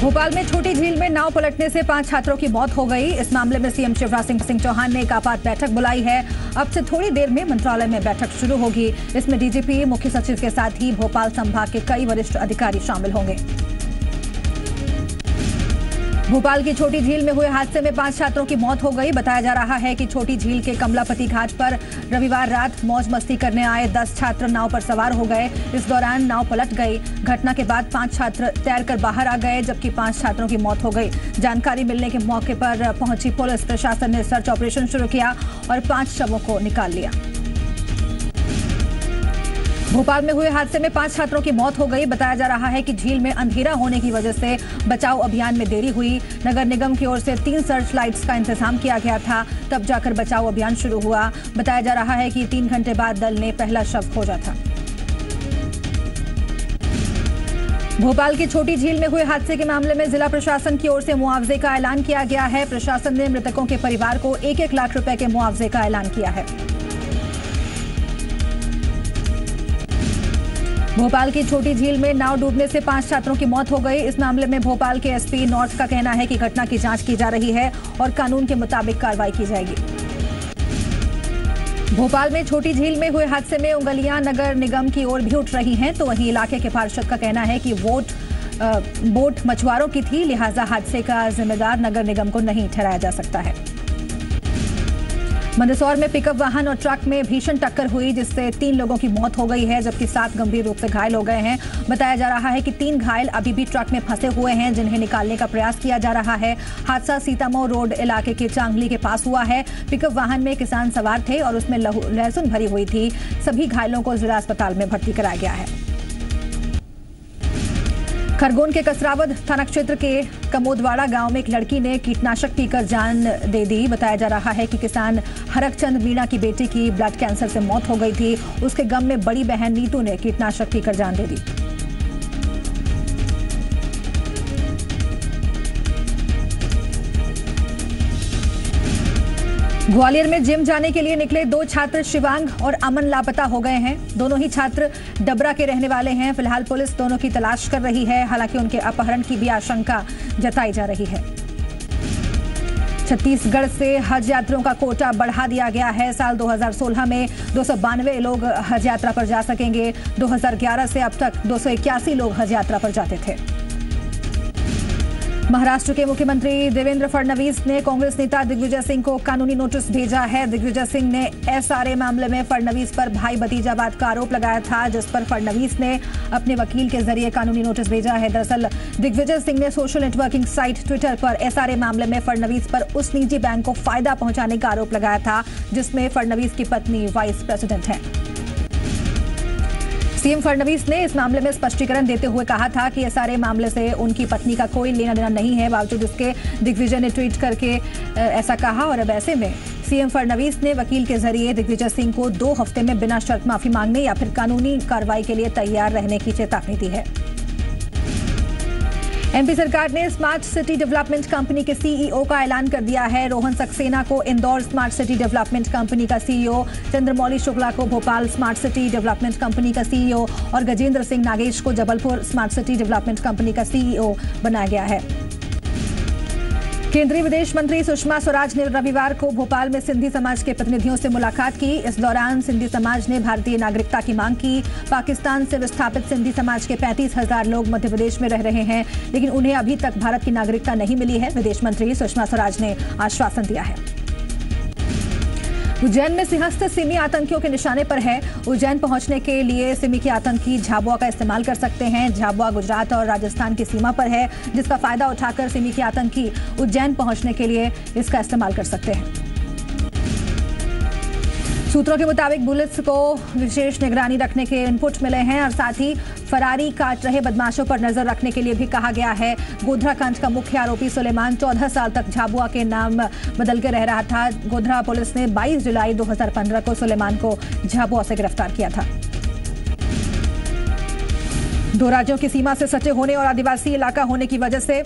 भोपाल में छोटी झील में नाव पलटने से 5 छात्रों की मौत हो गई। इस मामले में सीएम शिवराज सिंह चौहान ने एक आपात बैठक बुलाई है। अब से थोड़ी देर में मंत्रालय में बैठक शुरू होगी। इसमें डीजीपी, मुख्य सचिव के साथ ही भोपाल संभाग के कई वरिष्ठ अधिकारी शामिल होंगे। भोपाल की छोटी झील में हुए हादसे में 5 छात्रों की मौत हो गई। बताया जा रहा है कि छोटी झील के कमलापति घाट पर रविवार रात मौज मस्ती करने आए 10 छात्र नाव पर सवार हो गए। इस दौरान नाव पलट गई। घटना के बाद 5 छात्र तैरकर बाहर आ गए, जबकि 5 छात्रों की मौत हो गई। जानकारी मिलने के मौके पर पहुंची पुलिस प्रशासन ने सर्च ऑपरेशन शुरू किया और 5 शवों को निकाल लिया। भोपाल में हुए हादसे में 5 छात्रों की मौत हो गई। बताया जा रहा है कि झील में अंधेरा होने की वजह से बचाव अभियान में देरी हुई। नगर निगम की ओर से 3 सर्च लाइट्स का इंतजाम किया गया था, तब जाकर बचाव अभियान शुरू हुआ। बताया जा रहा है कि 3 घंटे बाद दल ने पहला शव खोजा था। भोपाल की छोटी झील में हुए हादसे के मामले में जिला प्रशासन की ओर से मुआवजे का ऐलान किया गया है। प्रशासन ने मृतकों के परिवार को 1-1 लाख रुपए के मुआवजे का ऐलान किया है। भोपाल की छोटी झील में नाव डूबने से 5 छात्रों की मौत हो गई। इस मामले में भोपाल के एसपी नॉर्थ का कहना है कि घटना की जांच की जा रही है और कानून के मुताबिक कार्रवाई की जाएगी। भोपाल में छोटी झील में हुए हादसे में उंगलियां नगर निगम की ओर भी उठ रही हैं, तो वहीं इलाके के पार्षद का कहना है कि बोट मछुआरों की थी, लिहाजा हादसे का जिम्मेदार नगर निगम को नहीं ठहराया जा सकता है। मंदसौर में पिकअप वाहन और ट्रक में भीषण टक्कर हुई, जिससे 3 लोगों की मौत हो गई है, जबकि 7 गंभीर रूप से घायल हो गए हैं। बताया जा रहा है कि 3 घायल अभी भी ट्रक में फंसे हुए हैं, जिन्हें निकालने का प्रयास किया जा रहा है। हादसा सीतामऊ रोड इलाके के चांगली के पास हुआ है। पिकअप वाहन में किसान सवार थे और उसमें लहसुन भरी हुई थी। सभी घायलों को जिला अस्पताल में भर्ती कराया गया है। खरगोन के कसरावद थाना क्षेत्र के कमोदवाड़ा गांव में एक लड़की ने कीटनाशक पीकर जान दे दी। बताया जा रहा है कि किसान हरकचंद मीणा की बेटी की ब्लड कैंसर से मौत हो गई थी। उसके गम में बड़ी बहन नीतू ने कीटनाशक पीकर जान दे दी। ग्वालियर में जिम जाने के लिए निकले 2 छात्र शिवांग और अमन लापता हो गए हैं। दोनों ही छात्र डबरा के रहने वाले हैं। फिलहाल पुलिस दोनों की तलाश कर रही है। हालांकि उनके अपहरण की भी आशंका जताई जा रही है। छत्तीसगढ़ से हज यात्रियों का कोटा बढ़ा दिया गया है। साल 2016 में 292 लोग हज यात्रा पर जा सकेंगे। 2011 से अब तक 281 लोग हज यात्रा पर जाते थे। महाराष्ट्र के मुख्यमंत्री देवेंद्र फडणवीस ने कांग्रेस नेता दिग्विजय सिंह को कानूनी नोटिस भेजा है। दिग्विजय सिंह ने एसआरए मामले में फडणवीस पर भाई भतीजावाद का आरोप लगाया था, जिस पर फडणवीस ने अपने वकील के जरिए कानूनी नोटिस भेजा है। दरअसल दिग्विजय सिंह ने सोशल नेटवर्किंग साइट ट्विटर पर एसआरए मामले में फडणवीस पर उस निजी बैंक को फायदा पहुंचाने का आरोप लगाया था, जिसमें फडणवीस की पत्नी वाइस प्रेसिडेंट है। सीएम फडणवीस ने इस मामले में स्पष्टीकरण देते हुए कहा था कि एसआरए मामले से उनकी पत्नी का कोई लेना देना नहीं है। बावजूद इसके दिग्विजय ने ट्वीट करके ऐसा कहा और अब ऐसे में सीएम फडणवीस ने वकील के जरिए दिग्विजय सिंह को 2 हफ्ते में बिना शर्त माफी मांगने या फिर कानूनी कार्रवाई के लिए तैयार रहने की चेतावनी दी है। एमपी सरकार ने स्मार्ट सिटी डेवलपमेंट कंपनी के सीईओ का ऐलान कर दिया है। रोहन सक्सेना को Indore smart city development company का सीईओ, चंद्रमौली शुक्ला को Bhopal smart city development company का सीईओ और गजेंद्र सिंह नागेश को Jabalpur smart city development company का सीईओ बनाया गया है। केंद्रीय विदेश मंत्री सुषमा स्वराज ने रविवार को भोपाल में सिंधी समाज के प्रतिनिधियों से मुलाकात की। इस दौरान सिंधी समाज ने भारतीय नागरिकता की मांग की। पाकिस्तान से विस्थापित सिंधी समाज के 35,000 लोग मध्य प्रदेश में रह रहे हैं, लेकिन उन्हें अभी तक भारत की नागरिकता नहीं मिली है। विदेश मंत्री सुषमा स्वराज ने आश्वासन दिया है। उज्जैन में सिंहस्थ सिमी आतंकियों के निशाने पर है। उज्जैन पहुंचने के लिए सिमी के आतंकी झाबुआ का इस्तेमाल कर सकते हैं। झाबुआ गुजरात और राजस्थान की सीमा पर है, जिसका फायदा उठाकर सिमी के आतंकी उज्जैन पहुंचने के लिए इसका इस्तेमाल कर सकते हैं। सूत्रों के मुताबिक पुलिस को विशेष निगरानी रखने के इनपुट मिले हैं और साथ ही फरारी काट रहे बदमाशों पर नजर रखने के लिए भी कहा गया है। गोधरा कांड का मुख्य आरोपी सुलेमान 14 साल तक झाबुआ के नाम बदल के रह रहा था। गोधरा पुलिस ने 22 जुलाई 2015 को सुलेमान को झाबुआ से गिरफ्तार किया था। 2 राज्यों की सीमा से सटे होने और आदिवासी इलाका होने की वजह से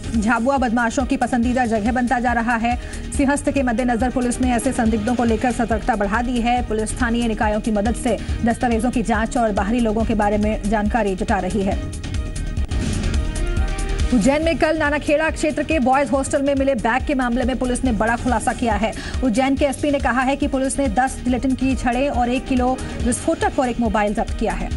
झाबुआ बदमाशों की पसंदीदा जगह बनता जा रहा है। सिंहस्थ के मद्देनजर पुलिस ने ऐसे संदिग्धों को लेकर सतर्कता बढ़ा दी है। पुलिस स्थानीय निकायों की मदद से दस्तावेजों की जांच और बाहरी लोगों के बारे में जानकारी जुटा रही है। उज्जैन में कल नानाखेड़ा क्षेत्र के बॉयज हॉस्टल में मिले बैग के मामले में पुलिस ने बड़ा खुलासा किया है। उज्जैन के एसपी ने कहा है कि पुलिस ने 10 जिलेटिन की छड़ें और 1 किलो विस्फोटक और एक मोबाइल जब्त किया है।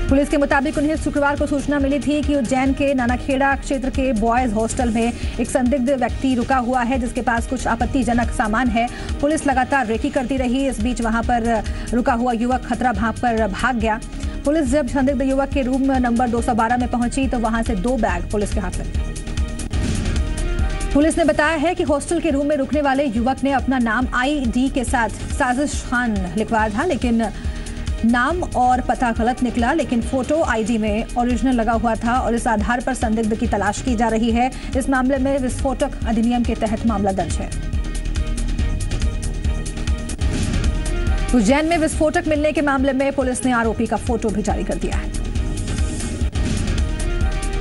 पुलिस के मुताबिक उन्हें शुक्रवार को सूचना मिली थी कि उज्जैन के नानाखेड़ा क्षेत्र के बॉयज हॉस्टल में एक संदिग्ध व्यक्ति रुका हुआ है जिसके पास कुछ आपत्तिजनक सामान है। पुलिस लगातार रेकी करती रही। इस बीच वहां पर रुका हुआ युवक खतरा भांप कर भाग गया। पुलिस जब संदिग्ध युवक के रूम नंबर 212 में पहुंची तो वहां से 2 बैग पुलिस के हाथ लगे। पुलिस ने बताया है कि हॉस्टल के रूम में रुकने वाले युवक ने अपना नाम आईडी के साथ साजिश खान लिखवाया था, लेकिन नाम और पता गलत निकला, लेकिन फोटो आईडी में ओरिजिनल लगा हुआ था और इस आधार पर संदिग्ध की तलाश की जा रही है। इस मामले में विस्फोटक अधिनियम के तहत मामला दर्ज है। उज्जैन में विस्फोटक मिलने के मामले में पुलिस ने आरोपी का फोटो भी जारी कर दिया है।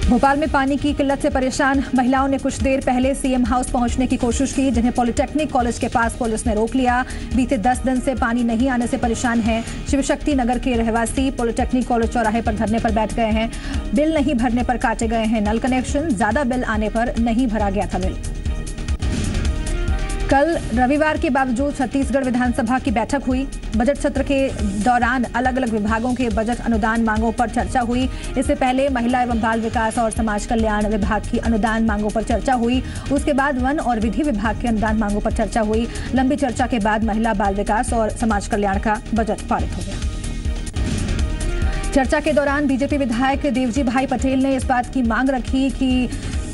भोपाल में पानी की किल्लत से परेशान महिलाओं ने कुछ देर पहले सीएम हाउस पहुंचने की कोशिश की, जिन्हें पॉलिटेक्निक कॉलेज के पास पुलिस ने रोक लिया। बीते 10 दिन से पानी नहीं आने से परेशान हैं। शिवशक्ति नगर के रहवासी पॉलिटेक्निक कॉलेज चौराहे पर धरने पर बैठ गए हैं। बिल नहीं भरने पर काटे गए हैं नल कनेक्शन, ज्यादा बिल आने पर नहीं भरा गया था बिल। कल रविवार के बावजूद छत्तीसगढ़ विधानसभा की बैठक हुई। बजट सत्र के दौरान अलग अलग विभागों के बजट अनुदान मांगों पर चर्चा हुई। इससे पहले महिला एवं बाल विकास और समाज कल्याण विभाग की अनुदान मांगों पर चर्चा हुई। उसके बाद वन और विधि विभाग के अनुदान मांगों पर चर्चा हुई। लंबी चर्चा के बाद महिला बाल विकास और समाज कल्याण का बजट पारित हो गया। चर्चा के दौरान बीजेपी विधायक देवजी भाई पटेल ने इस बात की मांग रखी कि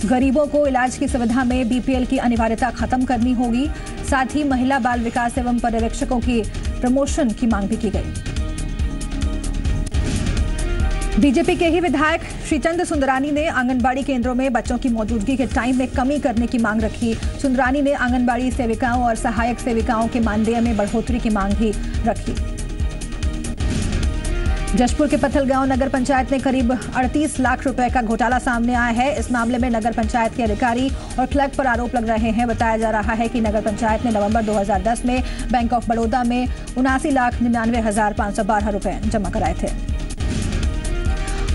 गरीबों को इलाज की सुविधा में बीपीएल की अनिवार्यता खत्म करनी होगी। साथ ही महिला बाल विकास एवं पर्यवेक्षकों की प्रमोशन की मांग भी की गई। बीजेपी के ही विधायक श्रीचंद सुंदरानी ने आंगनबाड़ी केंद्रों में बच्चों की मौजूदगी के टाइम में कमी करने की मांग रखी। सुंदरानी ने आंगनबाड़ी सेविकाओं और सहायक सेविकाओं के मानदेय में बढ़ोतरी की मांग भी रखी। जशपुर के पथलगांव नगर पंचायत में करीब 38 लाख रुपए का घोटाला सामने आया है। इस मामले में नगर पंचायत के अधिकारी और क्लर्क पर आरोप लग रहे हैं। बताया जा रहा है कि नगर पंचायत ने नवंबर 2010 में बैंक ऑफ बड़ौदा में 79,99,512 रुपए जमा कराए थे।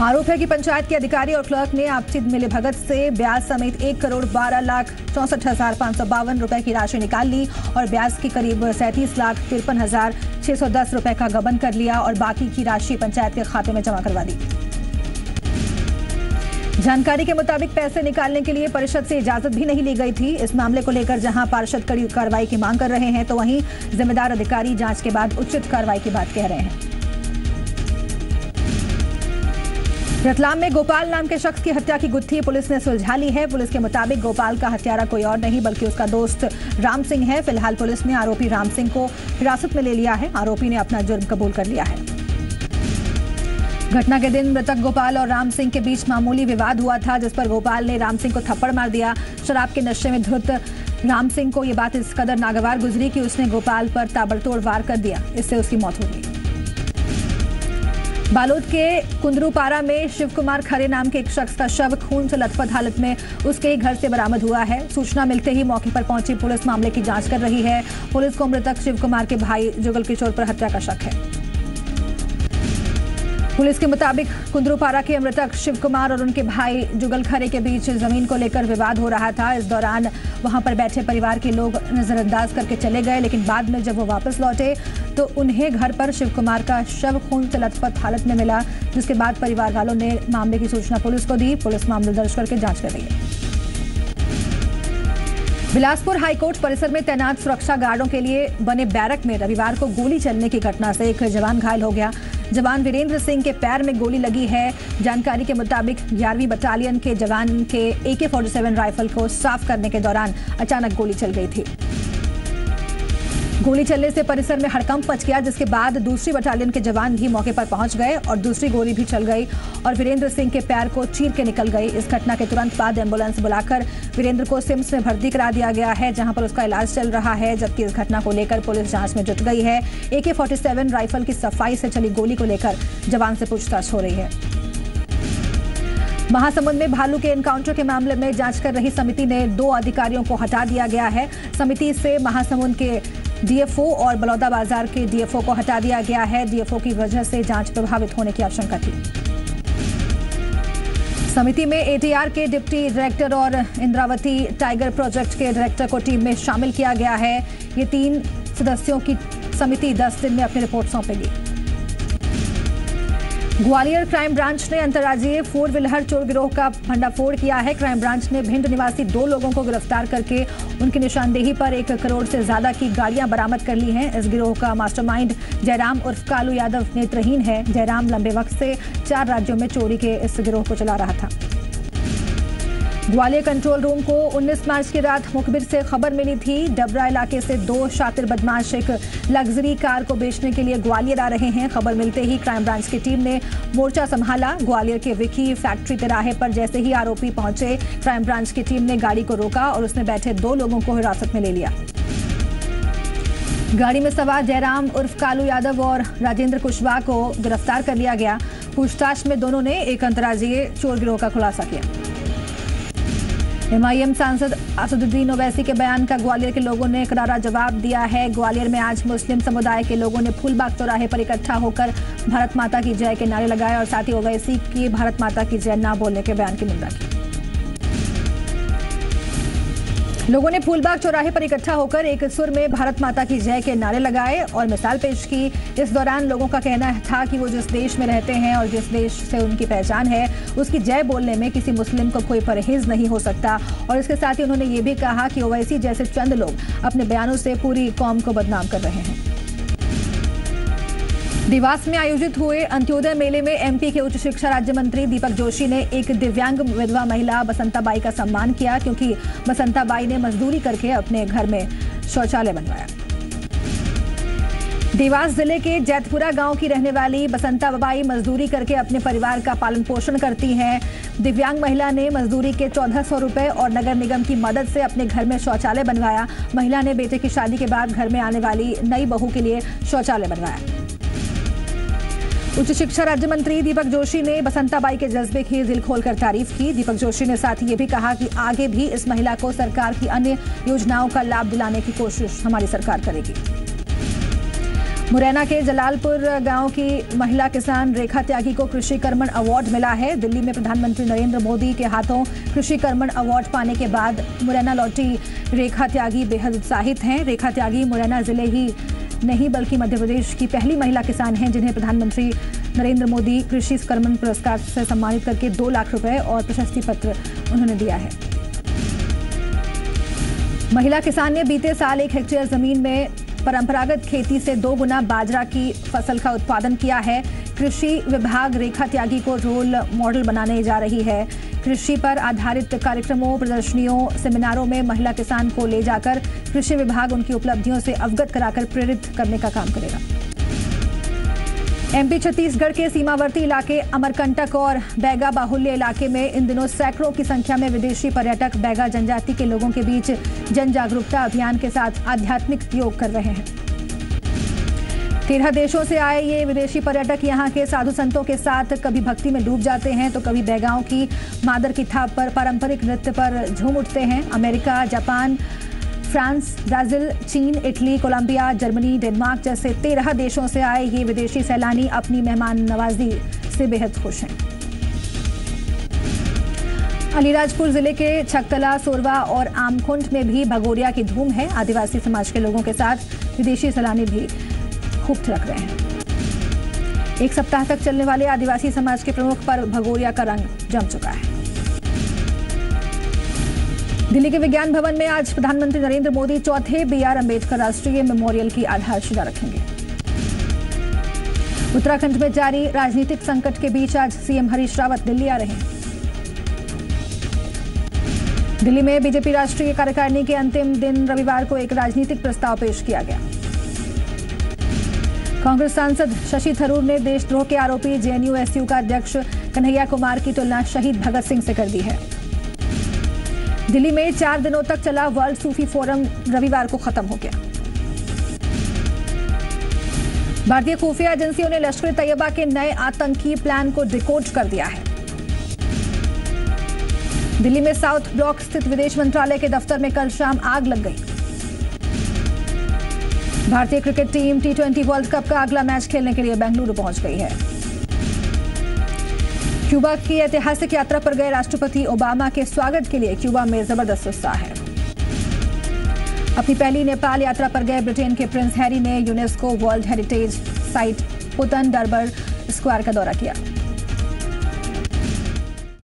आरोप है कि पंचायत के अधिकारी और क्लर्क ने आपसी मिलीभगत से ब्याज समेत 1,12,64,552 रुपए की राशि निकाल ली और ब्याज की करीब 37,53,610 रुपए का गबन कर लिया और बाकी की राशि पंचायत के खाते में जमा करवा दी। जानकारी के मुताबिक पैसे निकालने के लिए परिषद से इजाजत भी नहीं ली गई थी। इस मामले को लेकर जहां पार्षद कड़ी कार्रवाई की मांग कर रहे हैं, तो वहीं जिम्मेदार अधिकारी जांच के बाद उचित कार्रवाई की बात कह रहे हैं। रतलाम में गोपाल नाम के शख्स की हत्या की गुत्थी पुलिस ने सुलझा ली है। पुलिस के मुताबिक गोपाल का हत्यारा कोई और नहीं बल्कि उसका दोस्त राम सिंह है। फिलहाल पुलिस ने आरोपी राम सिंह को हिरासत में ले लिया है। आरोपी ने अपना जुर्म कबूल कर लिया है। घटना के दिन मृतक गोपाल और राम सिंह के बीच मामूली विवाद हुआ था, जिस पर गोपाल ने राम सिंह को थप्पड़ मार दिया। शराब के नशे में धुत राम सिंह को यह बात इस कदर नागवार गुजरी कि उसने गोपाल पर ताबड़तोड़ वार कर दिया। इससे उसकी मौत हो गई। बालोद के कुंदरूपारा में शिव कुमार खरे नाम के एक शख्स का शव खून से लथपथ हालत में उसके ही घर से बरामद हुआ है। सूचना मिलते ही मौके पर पहुंची पुलिस मामले की जांच कर रही है। पुलिस को मृतक शिव कुमार के भाई जुगल किशोर पर हत्या का शक है। पुलिस के मुताबिक कुंदरूपारा के मृतक शिव कुमार और उनके भाई जुगल खरे के बीच जमीन को लेकर विवाद हो रहा था। इस दौरान वहां पर बैठे परिवार के लोग नजरअंदाज करके चले गए, लेकिन बाद में जब वो वापस लौटे तो उन्हें घर पर शिव कुमार का शव खून से लथपथ हालत में मिला, जिसके बाद परिवार वालों ने मामले की सूचना पुलिस को दी। पुलिस मामला दर्ज करके जांच कर रही है। बिलासपुर हाईकोर्ट परिसर में तैनात सुरक्षा गार्डों के लिए बने बैरक में रविवार को गोली चलने की घटना से एक जवान घायल हो गया। जवान वीरेंद्र सिंह के पैर में गोली लगी है। जानकारी के मुताबिक 11वीं बटालियन के जवान के AK-47 राइफल को साफ करने के दौरान अचानक गोली चल गई थी। गोली चलने से परिसर में हड़कंप मच गया, जिसके बाद दूसरी बटालियन के जवान भी मौके पर पहुंच गए और दूसरी गोली भी चल गई और वीरेंद्र सिंह के पैर को चीर के निकल गई। इस घटना के तुरंत बाद एम्बुलेंस बुलाकर वीरेंद्र को सिम्स में भर्ती करा दिया गया है, जहां पर उसका इलाज चल रहा है। जबकि इस घटना को लेकर पुलिस जांच में जुट गई है। AK-47 राइफल की सफाई से चली गोली को लेकर जवान से पूछताछ हो रही है। महासमुंद में भालू के एनकाउंटर के मामले में जांच कर रही समिति ने 2 अधिकारियों को हटा दिया गया है। समिति से महासमुंद के DFO और बलौदाबाजार के DFO को हटा दिया गया है। DFO की वजह से जांच प्रभावित होने की आशंका थी। समिति में एटीआर के डिप्टी डायरेक्टर और इंद्रावती टाइगर प्रोजेक्ट के डायरेक्टर को टीम में शामिल किया गया है। ये 3 सदस्यों की समिति 10 दिन में अपनी रिपोर्ट सौंपेगी। ग्वालियर क्राइम ब्रांच ने अंतर्राज्यीय 4 व्हीलर चोर गिरोह का भंडाफोड़ किया है। क्राइम ब्रांच ने भिंड निवासी 2 लोगों को गिरफ्तार करके उनकी निशानदेही पर 1 करोड़ से ज्यादा की गाड़ियां बरामद कर ली हैं। इस गिरोह का मास्टरमाइंड जयराम उर्फ कालू यादव नेत्रहीन है। जयराम लंबे वक्त से 4 राज्यों में चोरी के इस गिरोह को चला रहा था। ग्वालियर कंट्रोल रूम को 19 मार्च की रात मुखबिर से खबर मिली थी। डबरा इलाके से 2 शातिर बदमाश एक लग्जरी कार को बेचने के लिए ग्वालियर आ रहे हैं। खबर मिलते ही क्राइम ब्रांच की टीम ने मोर्चा संभाला। ग्वालियर के विकी फैक्ट्री तिराहे पर जैसे ही आरोपी पहुंचे, क्राइम ब्रांच की टीम ने गाड़ी को रोका और उसमें बैठे 2 लोगों को हिरासत में ले लिया। गाड़ी में सवार जयराम उर्फ कालू यादव और राजेंद्र कुशवाहा को गिरफ्तार कर लिया गया। पूछताछ में दोनों ने एक अंतर्राज्यीय चोर गिरोह का खुलासा किया। एमआईएम सांसद असदुद्दीन ओवैसी के बयान का ग्वालियर के लोगों ने करारा जवाब दिया है। ग्वालियर में आज मुस्लिम समुदाय के लोगों ने फूलबाग चौराहे पर इकट्ठा होकर भारत माता की जय के नारे लगाए और साथ ही ओवैसी की भारत माता की जय ना बोलने के बयान की निंदा की। लोगों ने फूलबाग चौराहे पर इकट्ठा होकर एक सुर में भारत माता की जय के नारे लगाए और मिसाल पेश की। इस दौरान लोगों का कहना था कि वो जिस देश में रहते हैं और जिस देश से उनकी पहचान है, उसकी जय बोलने में किसी मुस्लिम को कोई परहेज नहीं हो सकता। और इसके साथ ही उन्होंने ये भी कहा कि ओवैसी जैसे चंद लोग अपने बयानों से पूरी कौम को बदनाम कर रहे हैं। देवास में आयोजित हुए अंत्योदय मेले में एमपी के उच्च शिक्षा राज्य मंत्री दीपक जोशी ने एक दिव्यांग विधवा महिला बसंताबाई का सम्मान किया, क्योंकि बसंताबाई ने मजदूरी करके अपने घर में शौचालय बनवाया। देवास जिले के जैतपुरा गांव की रहने वाली बसंताबाई मजदूरी करके अपने परिवार का पालन पोषण करती हैं। दिव्यांग महिला ने मजदूरी के 1400 रुपए और नगर निगम की मदद से अपने घर में शौचालय बनवाया। महिला ने बेटे की शादी के बाद घर में आने वाली नई बहू के लिए शौचालय बनवाया। उच्च शिक्षा राज्य मंत्री दीपक जोशी ने बसंताबाई के जज्बे की दिल खोलकर तारीफ की। दीपक जोशी ने साथ ही ये भी कहा कि आगे भी इस महिला को सरकार की अन्य योजनाओं का लाभ दिलाने की कोशिश हमारी सरकार करेगी। मुरैना के जलालपुर गांव की महिला किसान रेखा त्यागी को कृषि कर्मण अवार्ड मिला है। दिल्ली में प्रधानमंत्री नरेंद्र मोदी के हाथों कृषि कर्मण अवार्ड पाने के बाद मुरैना लौटी रेखा त्यागी बेहद उत्साहित हैं। रेखा त्यागी मुरैना जिले ही नहीं बल्कि मध्य प्रदेश की पहली महिला किसान हैं जिन्हें प्रधानमंत्री नरेंद्र मोदी कृषि कर्मण पुरस्कार से सम्मानित करके 2 लाख रुपए और प्रशस्ति पत्र उन्होंने दिया है। महिला किसान ने बीते साल 1 हेक्टेयर जमीन में परंपरागत खेती से 2 गुना बाजरा की फसल का उत्पादन किया है। कृषि विभाग रेखा त्यागी को रोल मॉडल बनाने जा रही है। कृषि पर आधारित कार्यक्रमों, प्रदर्शनियों, सेमिनारों में महिला किसान को ले जाकर कृषि विभाग उनकी उपलब्धियों से अवगत कराकर प्रेरित करने का काम करेगा। एमपी छत्तीसगढ़ के सीमावर्ती इलाके अमरकंटक और बैगा बाहुल्य इलाके में इन दिनों सैकड़ों की संख्या में विदेशी पर्यटक बैगा जनजाति के लोगों के बीच जन जागरूकता अभियान के साथ आध्यात्मिक योग कर रहे हैं। 13 देशों से आए ये विदेशी पर्यटक यहाँ के साधु संतों के साथ कभी भक्ति में डूब जाते हैं तो कभी बैगाओं की मादर की थाप पर पारंपरिक नृत्य पर झूम उठते हैं। अमेरिका, जापान, फ्रांस, ब्राजील, चीन, इटली, कोलंबिया, जर्मनी, डेनमार्क जैसे 13 देशों से आए ये विदेशी सैलानी अपनी मेहमान नवाजी से बेहद खुश हैं। अलीराजपुर जिले के छकतला, सोरवा और आमकुंड में भी भगोरिया की धूम है। आदिवासी समाज के लोगों के साथ विदेशी सैलानी भी खूब थिरक रहे हैं। 1 सप्ताह तक चलने वाले आदिवासी समाज के प्रमुख पर्व भगोरिया का रंग जम चुका है। दिल्ली के विज्ञान भवन में आज प्रधानमंत्री नरेंद्र मोदी 4थे BR अम्बेडकर राष्ट्रीय मेमोरियल की आधारशिला रखेंगे। उत्तराखंड में जारी राजनीतिक संकट के बीच आज सीएम हरीश रावत दिल्ली आ रहे हैं। दिल्ली में बीजेपी राष्ट्रीय कार्यकारिणी के अंतिम दिन रविवार को एक राजनीतिक प्रस्ताव पेश किया गया। कांग्रेस सांसद शशि थरूर ने देशद्रोह के आरोपी JNU-SU का अध्यक्ष कन्हैया कुमार की तुलना शहीद भगत सिंह से कर दी है। दिल्ली में 4 दिनों तक चला वर्ल्ड सूफी फोरम रविवार को खत्म हो गया। भारतीय खुफिया एजेंसियों ने लश्कर तैयबा के नए आतंकी प्लान को डिकोड कर दिया है। दिल्ली में साउथ ब्लॉक स्थित विदेश मंत्रालय के दफ्तर में कल शाम आग लग गई। भारतीय cricket team T20 world cup का अगला मैच खेलने के लिए बेंगलुरु पहुंच गई है। क्यूबा की ऐतिहासिक यात्रा पर गए राष्ट्रपति ओबामा के स्वागत के लिए क्यूबा में जबरदस्त उत्साह है। अपनी पहली नेपाल यात्रा पर गए ब्रिटेन के प्रिंस हैरी ने UNESCO world heritage site Putin दरबार स्क्वायर का दौरा किया।